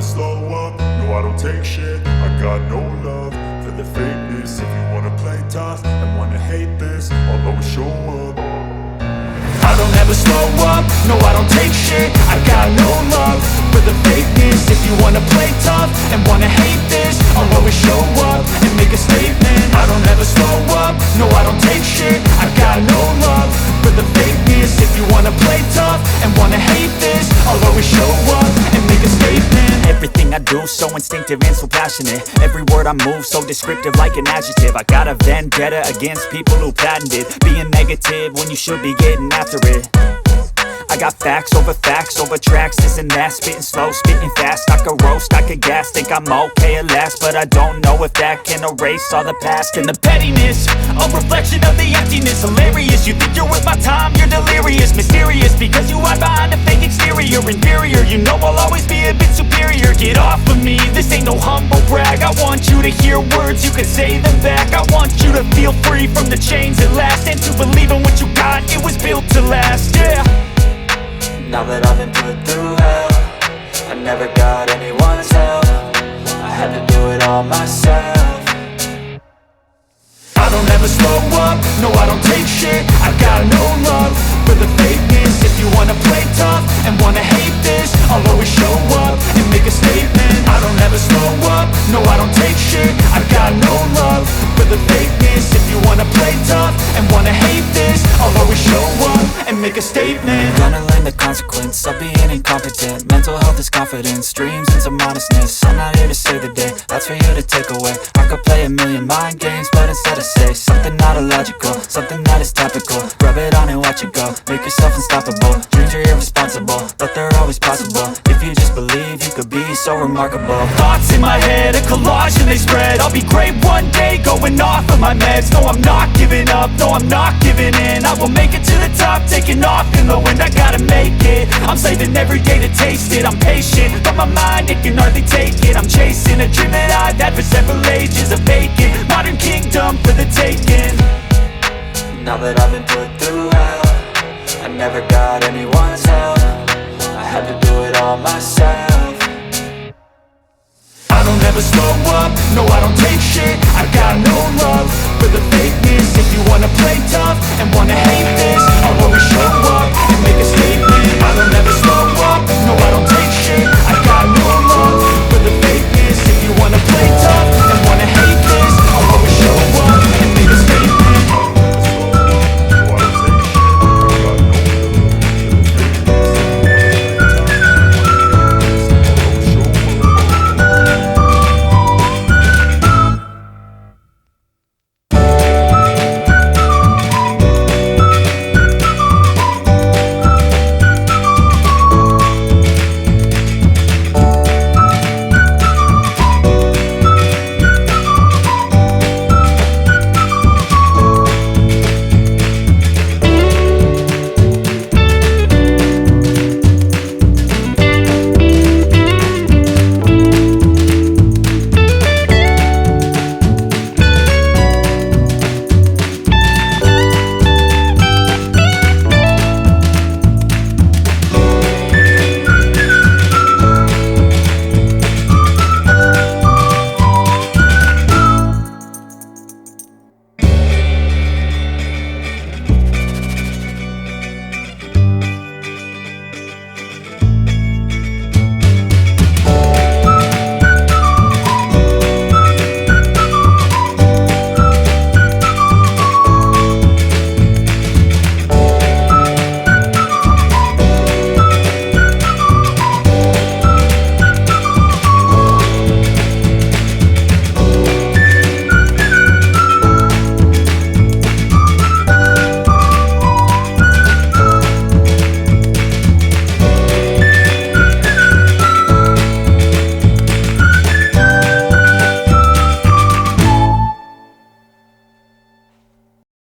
slow up, no I don't take shit. I got no love for the fakeness. If you wanna play tough and wanna hate this, I'll always show up. I don't ever slow up, no I don't take shit. I got no love for the fakeness. If you wanna play tough and wanna hate this, I'll always show up and make a statement. I don't ever slow up, no I don't take shit. I got no love for the fakeness. If you wanna play tough and wanna hate this, I'll always show up and make a statement. Everything I do so instinctive and so passionate. Every word I move so descriptive like an adjective. I got a vendetta against people who patented being negative when you should be getting after it. I got facts over tracks, this and that. Spitting slow, spitting fast, I could roast, I could gas. Think I'm okay at last, but I don't know if that can erase all the past. And the pettiness, a reflection of the emptiness. Hilarious, you think you're worth my time, you're delirious. Mysterious, because you hide behind a fake exterior. Inferior, you know I'll always be a bit superior. Get off of me, this ain't no humble brag. I want you to hear words, you can say them back. I want you to feel free from the chains at last, and to believe in what you got, it was built to last, yeah. Now that I've been put through hell, I never got anyone's help. I had to do it all myself. I don't ever slow up, no I don't take shit. I got no love for the fakeness. If you wanna play tough and wanna hate this, I'll always show up and make a statement. I don't ever slow up, no I don't take shit. I got no love for the fakeness. If you wanna play tough and wanna hate this, I'll always show up and make a statement. Gonna learn the consequence of being incompetent. Mental health is confidence, dreams and some honestness. I'm not here to save the day, that's for you to take away. I could play a million mind games, but instead I say something not illogical, something that is topical. Rub it on and watch it go, make yourself unstoppable. Dreams are irresponsible, but they're always possible. If you just believe, you could be so remarkable. Thoughts in my head, a collage and they spread. I'll be great one day, going off of my meds. No, I'm not giving up, no, I'm not giving in. I will make it to the top, taking off in the wind. I gotta make it, I'm saving every day to taste it. I'm patient, but my mind, it can hardly take it. I'm chasing a dream that I've had for several ages. A vacant, modern kingdom for the taking. Now that I've been put through hell, I never got anyone's help. I had to do it all myself. I don't ever slow up, no I don't take shit. I got no love for the fakeness. If you wanna play tough and wanna hate this, I'll always show up and make a statement.